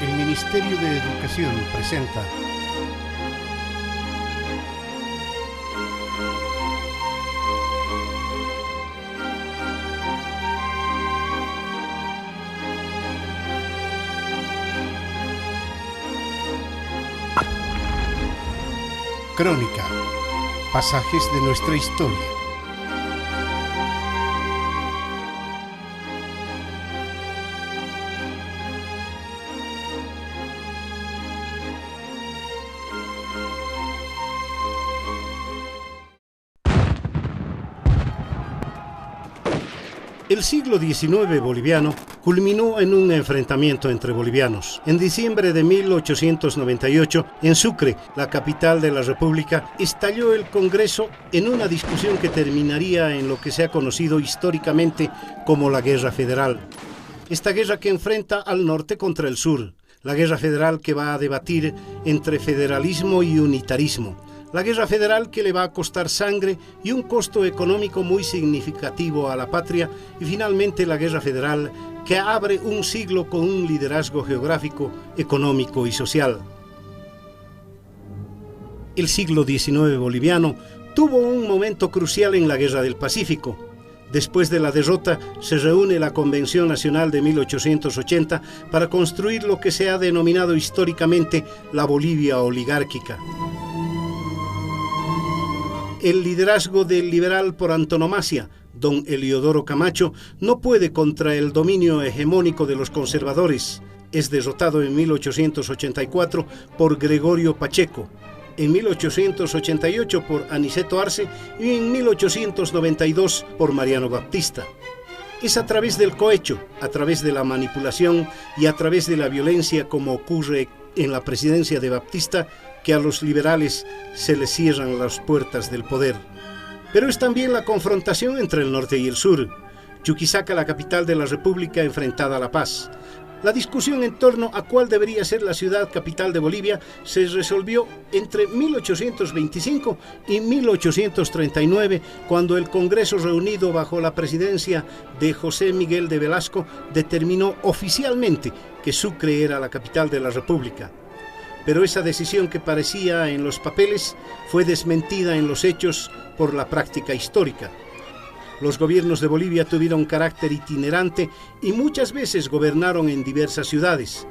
El Ministerio de Educación presenta Crónica, pasajes de nuestra historia. El siglo XIX boliviano culminó en un enfrentamiento entre bolivianos. En diciembre de 1898, en Sucre, la capital de la República, estalló el Congreso en una discusión que terminaría en lo que se ha conocido históricamente como la Guerra Federal. Esta guerra que enfrenta al norte contra el sur, la Guerra Federal que va a debatir entre federalismo y unitarismo. La guerra federal que le va a costar sangre y un costo económico muy significativo a la patria, y finalmente la guerra federal que abre un siglo con un liderazgo geográfico, económico y social. El siglo XIX boliviano tuvo un momento crucial en la Guerra del Pacífico. Después de la derrota, se reúne la Convención Nacional de 1880 para construir lo que se ha denominado históricamente la Bolivia oligárquica. El liderazgo del liberal por antonomasia, don Eliodoro Camacho, no puede contra el dominio hegemónico de los conservadores. Es derrotado en 1884 por Gregorio Pacheco, en 1888 por Aniceto Arce y en 1892 por Mariano Baptista. Es a través del cohecho, a través de la manipulación y a través de la violencia, como ocurre en la presidencia de Baptista, que a los liberales se les cierran las puertas del poder. Pero es también la confrontación entre el norte y el sur. Chuquisaca, la capital de la República, enfrentada a La Paz. La discusión en torno a cuál debería ser la ciudad capital de Bolivia se resolvió entre 1825 y 1839, cuando el Congreso, reunido bajo la presidencia de José Miguel de Velasco, determinó oficialmente que Sucre era la capital de la República. Pero esa decisión, que parecía en los papeles, fue desmentida en los hechos por la práctica histórica. Los gobiernos de Bolivia tuvieron carácter itinerante y muchas veces gobernaron en diversas ciudades.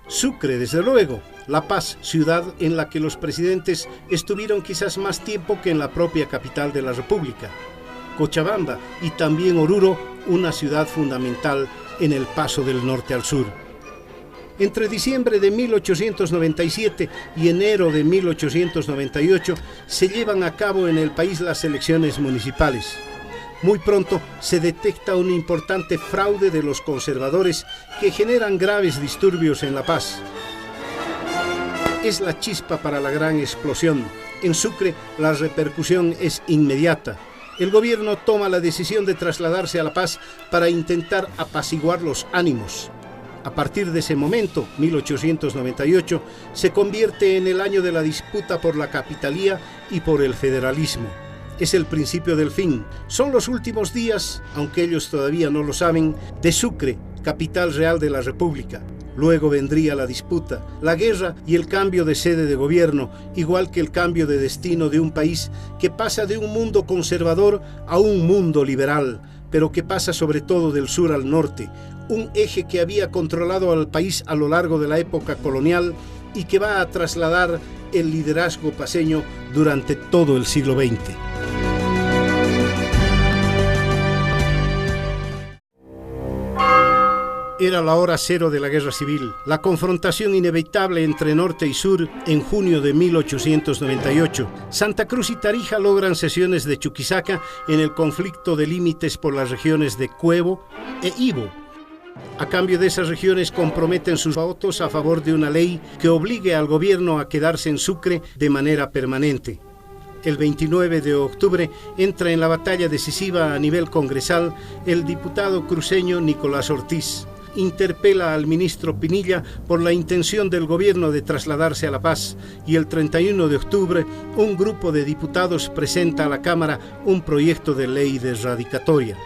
Sucre, desde luego; La Paz, ciudad en la que los presidentes estuvieron quizás más tiempo que en la propia capital de la República. Cochabamba y también Oruro, una ciudad fundamental en el paso del norte al sur. Entre diciembre de 1897 y enero de 1898 se llevan a cabo en el país las elecciones municipales. Muy pronto se detecta un importante fraude de los conservadores que generan graves disturbios en La Paz. Es la chispa para la gran explosión. En Sucre la repercusión es inmediata. El gobierno toma la decisión de trasladarse a La Paz para intentar apaciguar los ánimos. A partir de ese momento, 1898, se convierte en el año de la disputa por la capitalía y por el federalismo. Es el principio del fin. Son los últimos días, aunque ellos todavía no lo saben, de Sucre, capital real de la República. Luego vendría la disputa, la guerra y el cambio de sede de gobierno, igual que el cambio de destino de un país que pasa de un mundo conservador a un mundo liberal, pero que pasa sobre todo del sur al norte, un eje que había controlado al país a lo largo de la época colonial y que va a trasladar el liderazgo paceño durante todo el siglo XX. Era la hora cero de la guerra civil, la confrontación inevitable entre norte y sur en junio de 1898. Santa Cruz y Tarija logran cesiones de Chuquisaca en el conflicto de límites por las regiones de Cuevo e Ibo. A cambio de esas regiones comprometen sus votos a favor de una ley que obligue al gobierno a quedarse en Sucre de manera permanente. El 29 de octubre entra en la batalla decisiva a nivel congresal el diputado cruceño Nicolás Ortiz. Interpela al ministro Pinilla por la intención del gobierno de trasladarse a La Paz, y el 31 de octubre un grupo de diputados presenta a la Cámara un proyecto de ley de erradicatoria.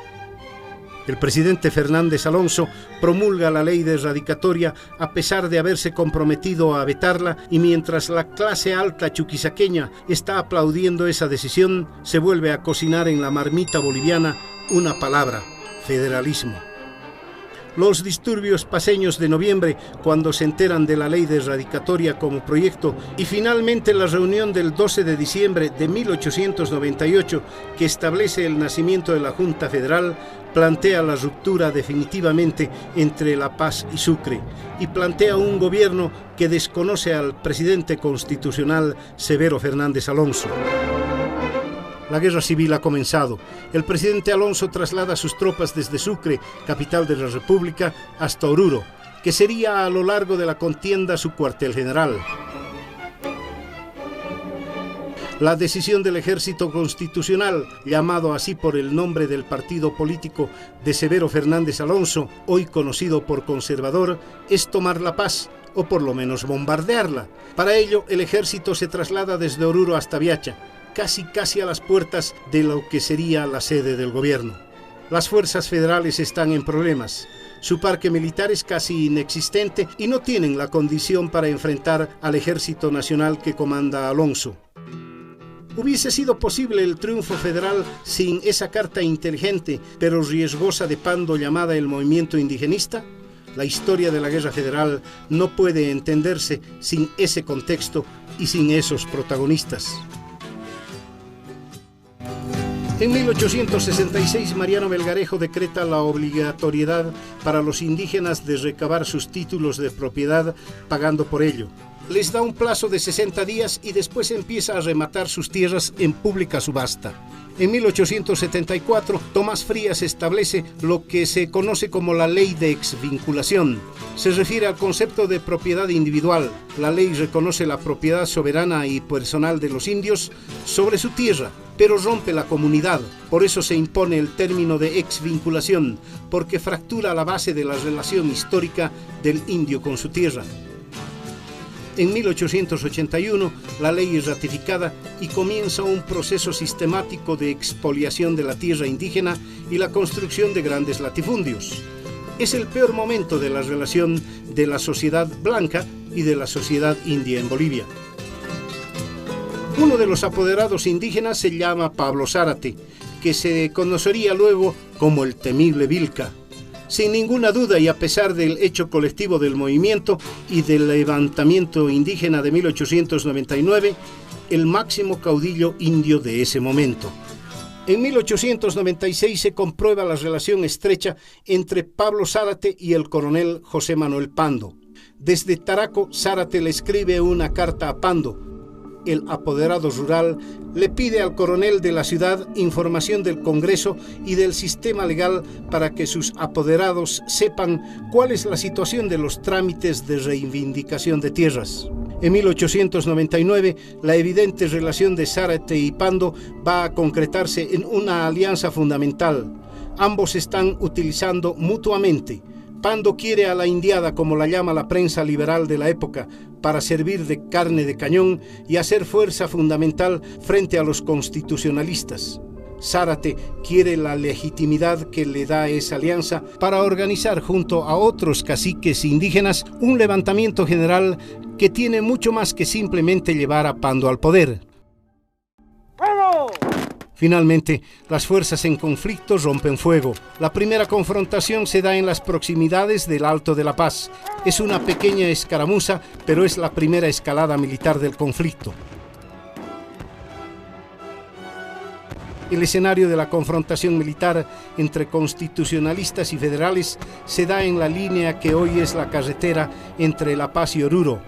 El presidente Fernández Alonso promulga la ley de erradicatoria a pesar de haberse comprometido a vetarla, y mientras la clase alta chuquisaqueña está aplaudiendo esa decisión, se vuelve a cocinar en la marmita boliviana una palabra: federalismo. Los disturbios paceños de noviembre, cuando se enteran de la ley de erradicatoria como proyecto, y finalmente la reunión del 12 de diciembre de 1898, que establece el nacimiento de la Junta Federal, plantea la ruptura definitivamente entre La Paz y Sucre, y plantea un gobierno que desconoce al presidente constitucional Severo Fernández Alonso. La guerra civil ha comenzado. El presidente Alonso traslada sus tropas desde Sucre, capital de la República, hasta Oruro, que sería a lo largo de la contienda su cuartel general. La decisión del Ejército Constitucional, llamado así por el nombre del partido político de Severo Fernández Alonso, hoy conocido por conservador, es tomar La Paz, o por lo menos bombardearla. Para ello, el ejército se traslada desde Oruro hasta Viacha, casi a las puertas de lo que sería la sede del gobierno. Las fuerzas federales están en problemas. Su parque militar es casi inexistente y no tienen la condición para enfrentar al Ejército Nacional que comanda Alonso. ¿Hubiese sido posible el triunfo federal sin esa carta inteligente pero riesgosa de Pando llamada el movimiento indigenista? La historia de la guerra federal no puede entenderse sin ese contexto y sin esos protagonistas. En 1866, Mariano Melgarejo decreta la obligatoriedad para los indígenas de recabar sus títulos de propiedad pagando por ello. Les da un plazo de 60 días y después empieza a rematar sus tierras en pública subasta. En 1874, Tomás Frías establece lo que se conoce como la ley de exvinculación. Se refiere al concepto de propiedad individual. La ley reconoce la propiedad soberana y personal de los indios sobre su tierra, pero rompe la comunidad. Por eso se impone el término de exvinculación, porque fractura la base de la relación histórica del indio con su tierra. En 1881, la ley es ratificada y comienza un proceso sistemático de expoliación de la tierra indígena y la construcción de grandes latifundios. Es el peor momento de la relación de la sociedad blanca y de la sociedad india en Bolivia. Uno de los apoderados indígenas se llama Pablo Zárate, que se conocería luego como el temible Vilca. Sin ninguna duda, y a pesar del hecho colectivo del movimiento y del levantamiento indígena de 1899, el máximo caudillo indio de ese momento. En 1896 se comprueba la relación estrecha entre Pablo Zárate y el coronel José Manuel Pando. Desde Taraco, Zárate le escribe una carta a Pando. El apoderado rural le pide al coronel de la ciudad información del Congreso y del sistema legal para que sus apoderados sepan cuál es la situación de los trámites de reivindicación de tierras. En 1899, la evidente relación de Zárate y Pando va a concretarse en una alianza fundamental. Ambos están utilizando mutuamente. Pando quiere a la indiada, como la llama la prensa liberal de la época, para servir de carne de cañón y hacer fuerza fundamental frente a los constitucionalistas. Zárate quiere la legitimidad que le da esa alianza para organizar junto a otros caciques indígenas un levantamiento general que tiene mucho más que simplemente llevar a Pando al poder. ¡Fuego! Finalmente, las fuerzas en conflicto rompen fuego. La primera confrontación se da en las proximidades del Alto de La Paz. Es una pequeña escaramuza, pero es la primera escalada militar del conflicto. El escenario de la confrontación militar entre constitucionalistas y federales se da en la línea que hoy es la carretera entre La Paz y Oruro.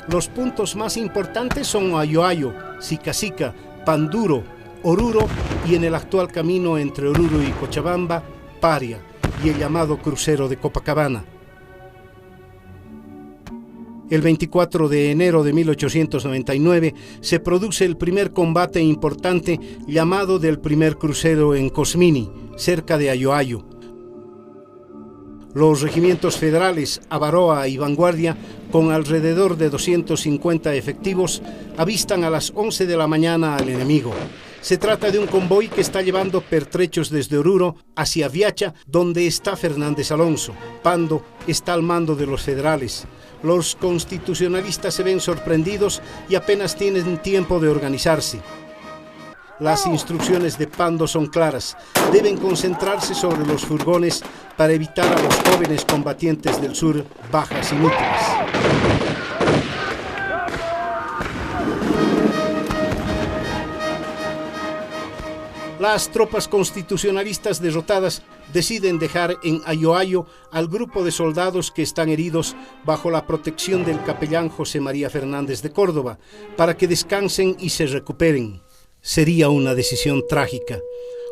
Los puntos más importantes son Ayoayo, Sicacica, Panduro, Oruro y en el actual camino entre Oruro y Cochabamba, Paria y el llamado crucero de Copacabana. El 24 de enero de 1899 se produce el primer combate importante llamado del primer crucero en Cosmini, cerca de Ayoayo. Los regimientos federales Avaroa y Vanguardia, con alrededor de 250 efectivos, avistan a las 11 de la mañana al enemigo. Se trata de un convoy que está llevando pertrechos desde Oruro hacia Viacha, donde está Fernández Alonso. Pando está al mando de los federales. Los constitucionalistas se ven sorprendidos y apenas tienen tiempo de organizarse. Las instrucciones de Pando son claras. Deben concentrarse sobre los furgones para evitar a los jóvenes combatientes del sur bajas inútiles. Las tropas constitucionalistas derrotadas deciden dejar en Ayoayo al grupo de soldados que están heridos bajo la protección del capellán José María Fernández de Córdoba, para que descansen y se recuperen. Sería una decisión trágica.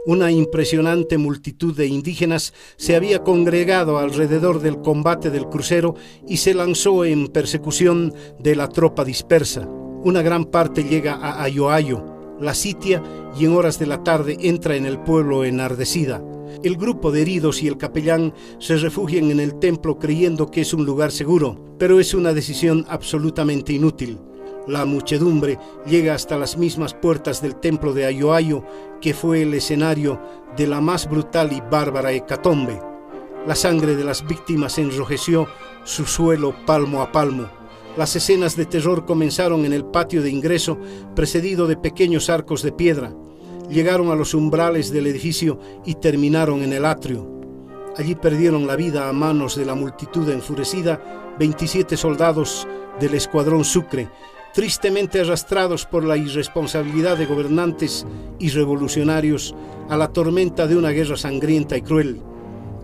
Una impresionante multitud de indígenas se había congregado alrededor del combate del crucero y se lanzó en persecución de la tropa dispersa. Una gran parte llega a Ayoayo, la sitia y en horas de la tarde entra en el pueblo enardecida. El grupo de heridos y el capellán se refugian en el templo creyendo que es un lugar seguro, pero es una decisión absolutamente inútil. La muchedumbre llega hasta las mismas puertas del templo de Ayoayo, que fue el escenario de la más brutal y bárbara hecatombe. La sangre de las víctimas enrojeció su suelo palmo a palmo. Las escenas de terror comenzaron en el patio de ingreso, precedido de pequeños arcos de piedra. Llegaron a los umbrales del edificio y terminaron en el atrio. Allí perdieron la vida a manos de la multitud enfurecida 27 soldados del escuadrón Sucre, tristemente arrastrados por la irresponsabilidad de gobernantes y revolucionarios a la tormenta de una guerra sangrienta y cruel.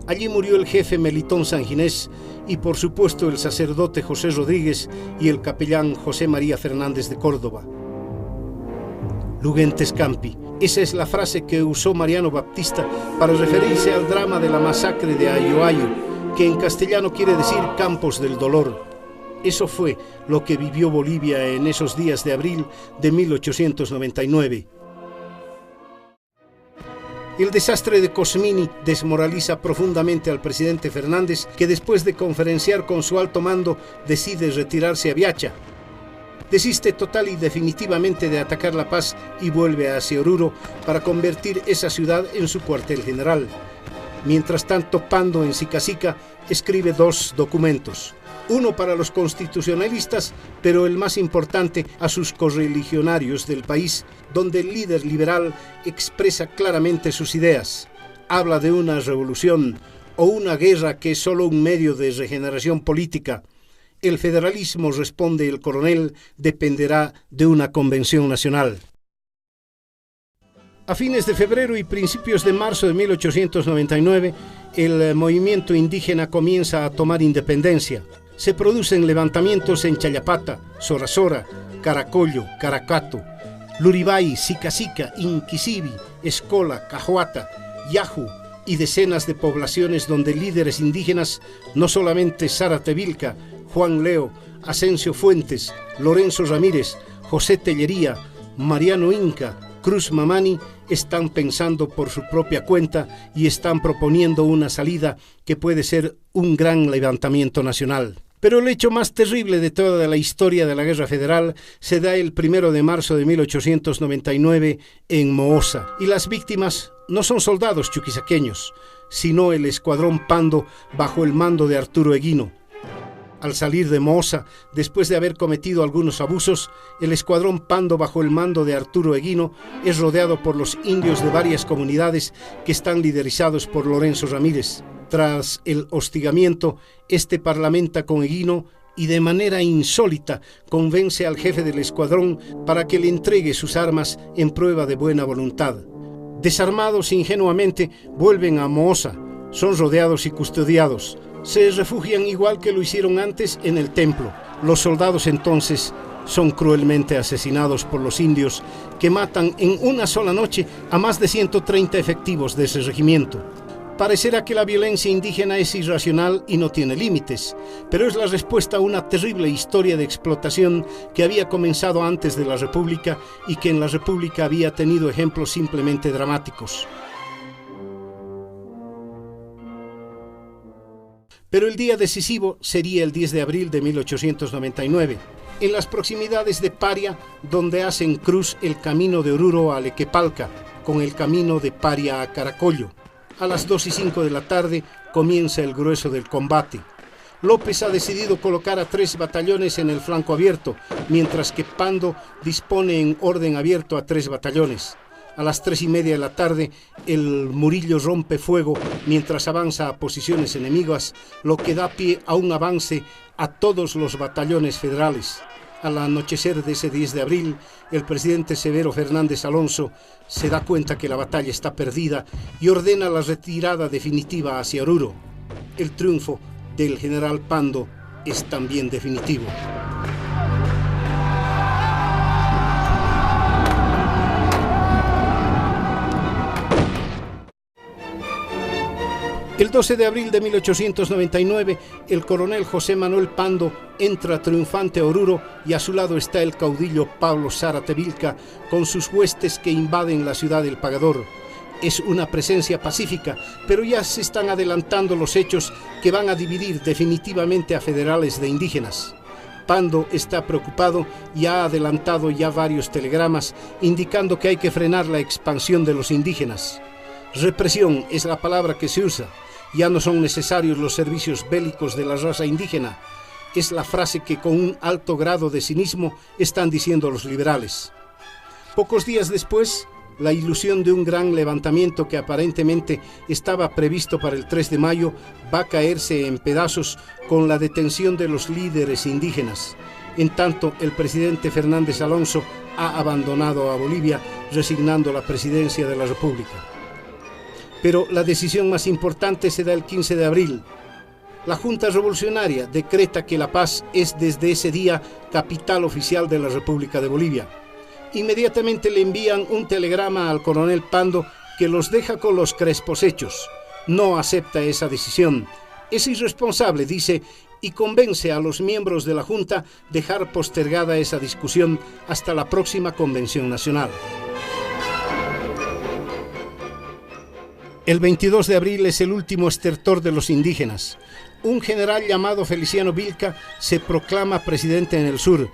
Allí murió el jefe Melitón Sanginés y por supuesto el sacerdote José Rodríguez y el capellán José María Fernández de Córdoba. Lugentes campi. Esa es la frase que usó Mariano Baptista para referirse al drama de la masacre de Ayoayo, que en castellano quiere decir campos del dolor. Eso fue lo que vivió Bolivia en esos días de abril de 1899. El desastre de Cosmini desmoraliza profundamente al presidente Fernández, que después de conferenciar con su alto mando decide retirarse a Viacha. Desiste total y definitivamente de atacar La Paz y vuelve hacia Oruro para convertir esa ciudad en su cuartel general. Mientras tanto, Pando en Sicacica escribe 2 documentos. Uno para los constitucionalistas, pero el más importante a sus correligionarios del país, donde el líder liberal expresa claramente sus ideas. Habla de una revolución o una guerra que es solo un medio de regeneración política. El federalismo, responde el coronel, dependerá de una convención nacional. A fines de febrero y principios de marzo de 1899, el movimiento indígena comienza a tomar independencia. Se producen levantamientos en Chayapata, Sorasora, Caracollo, Caracato, Luribay, Sicacica, Inquisibi, Escola, Cajuata, Yaju y decenas de poblaciones donde líderes indígenas, no solamente Zárate Vilca, Juan Leo, Asensio Fuentes, Lorenzo Ramírez, José Tellería, Mariano Inca, Cruz Mamani, están pensando por su propia cuenta y están proponiendo una salida que puede ser un gran levantamiento nacional. Pero el hecho más terrible de toda la historia de la Guerra Federal se da el 1 de marzo de 1899 en Moosa, y las víctimas no son soldados chuquisaqueños, sino el escuadrón Pando bajo el mando de Arturo Eguino. Al salir de Moosa, después de haber cometido algunos abusos, el escuadrón Pando bajo el mando de Arturo Eguino es rodeado por los indios de varias comunidades que están liderizados por Lorenzo Ramírez. Tras el hostigamiento, este parlamenta con Eguino y de manera insólita convence al jefe del escuadrón para que le entregue sus armas en prueba de buena voluntad. Desarmados ingenuamente, vuelven a Moosa. Son rodeados y custodiados. Se refugian igual que lo hicieron antes en el templo. Los soldados entonces son cruelmente asesinados por los indios, que matan en una sola noche a más de 130 efectivos de ese regimiento. Parecerá que la violencia indígena es irracional y no tiene límites, pero es la respuesta a una terrible historia de explotación que había comenzado antes de la República y que en la República había tenido ejemplos simplemente dramáticos. Pero el día decisivo sería el 10 de abril de 1899, en las proximidades de Paria, donde hacen cruz el camino de Oruro a Lequepalca, con el camino de Paria a Caracollo. A las 2:05 de la tarde comienza el grueso del combate. López ha decidido colocar a 3 batallones en el flanco abierto, mientras que Pando dispone en orden abierto a 3 batallones. A las 3:30 de la tarde, el Murillo rompe fuego mientras avanza a posiciones enemigas, lo que da pie a un avance a todos los batallones federales. Al anochecer de ese 10 de abril, el presidente Severo Fernández Alonso se da cuenta que la batalla está perdida y ordena la retirada definitiva hacia Oruro. El triunfo del general Pando es también definitivo. El 12 de abril de 1899, el coronel José Manuel Pando entra triunfante a Oruro y a su lado está el caudillo Pablo Zárate Vilca con sus huestes que invaden la ciudad del Pagador. Es una presencia pacífica, pero ya se están adelantando los hechos que van a dividir definitivamente a federales de indígenas. Pando está preocupado y ha adelantado ya varios telegramas indicando que hay que frenar la expansión de los indígenas. Represión es la palabra que se usa. Ya no son necesarios los servicios bélicos de la raza indígena. Es la frase que con un alto grado de cinismo están diciendo los liberales. Pocos días después, la ilusión de un gran levantamiento que aparentemente estaba previsto para el 3 de mayo va a caerse en pedazos con la detención de los líderes indígenas. En tanto, el presidente Fernández Alonso ha abandonado a Bolivia, resignando la presidencia de la República. Pero la decisión más importante se da el 15 de abril. La Junta Revolucionaria decreta que La Paz es desde ese día capital oficial de la República de Bolivia. Inmediatamente le envían un telegrama al coronel Pando que los deja con los crespos hechos. No acepta esa decisión. Es irresponsable, dice, y convence a los miembros de la Junta dejar postergada esa discusión hasta la próxima Convención Nacional. El 22 de abril es el último estertor de los indígenas. Un general llamado Feliciano Vilca se proclama presidente en el sur.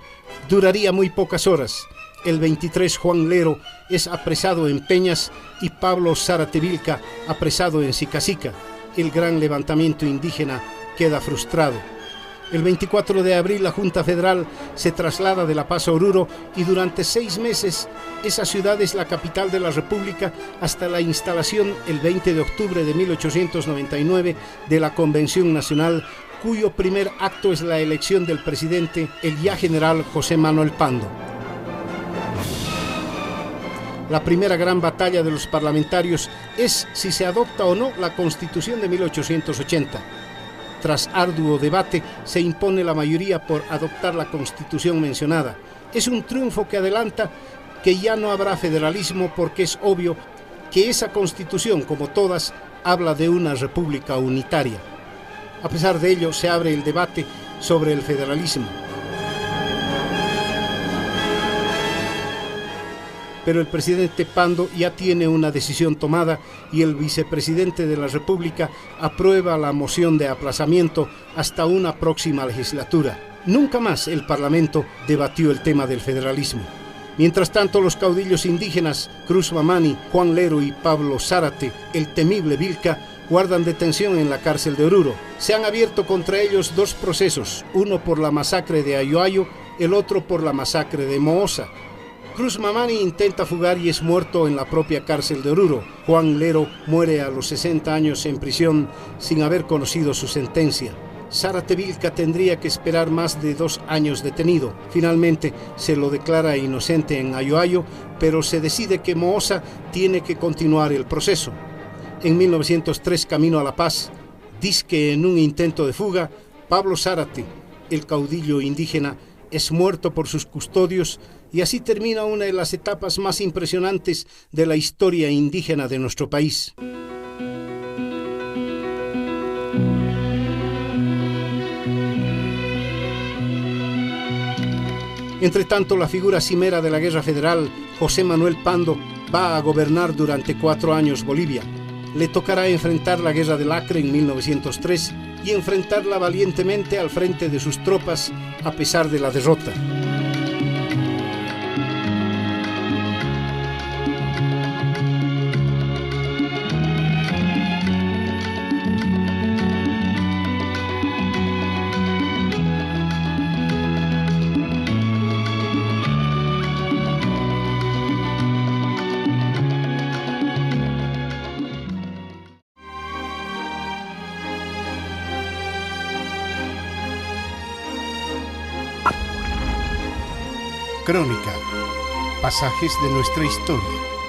Duraría muy pocas horas. El 23 Juan Lero es apresado en Peñas y Pablo Zárate Vilca apresado en Sicacica. El gran levantamiento indígena queda frustrado. El 24 de abril la Junta Federal se traslada de La Paz a Oruro y durante 6 meses esa ciudad es la capital de la República hasta la instalación el 20 de octubre de 1899 de la Convención Nacional, cuyo primer acto es la elección del presidente, el ya general José Manuel Pando. La primera gran batalla de los parlamentarios es si se adopta o no la Constitución de 1880. Tras arduo debate, se impone la mayoría por adoptar la Constitución mencionada. Es un triunfo que adelanta que ya no habrá federalismo porque es obvio que esa Constitución, como todas, habla de una república unitaria. A pesar de ello, se abre el debate sobre el federalismo. Pero el presidente Pando ya tiene una decisión tomada y el vicepresidente de la República aprueba la moción de aplazamiento hasta una próxima legislatura. Nunca más el Parlamento debatió el tema del federalismo. Mientras tanto, los caudillos indígenas Cruz Mamani, Juan Lero y Pablo Zárate, el temible Vilca, guardan detención en la cárcel de Oruro. Se han abierto contra ellos 2 procesos, uno por la masacre de Ayoayo, el otro por la masacre de Moosa. Cruz Mamani intenta fugar y es muerto en la propia cárcel de Oruro. Juan Lero muere a los 60 años en prisión sin haber conocido su sentencia. Zárate Vilca tendría que esperar más de 2 años detenido. Finalmente se lo declara inocente en Ayoayo, pero se decide que Moosa tiene que continuar el proceso. En 1903, camino a La Paz, dizque en un intento de fuga, Pablo Zárate, el caudillo indígena, es muerto por sus custodios y así termina una de las etapas más impresionantes de la historia indígena de nuestro país. Entre tanto, la figura cimera de la Guerra Federal, José Manuel Pando, va a gobernar durante 4 años Bolivia. Le tocará enfrentar la Guerra del Acre en 1903 y enfrentarla valientemente al frente de sus tropas a pesar de la derrota. Crónica. Pasajes de nuestra historia.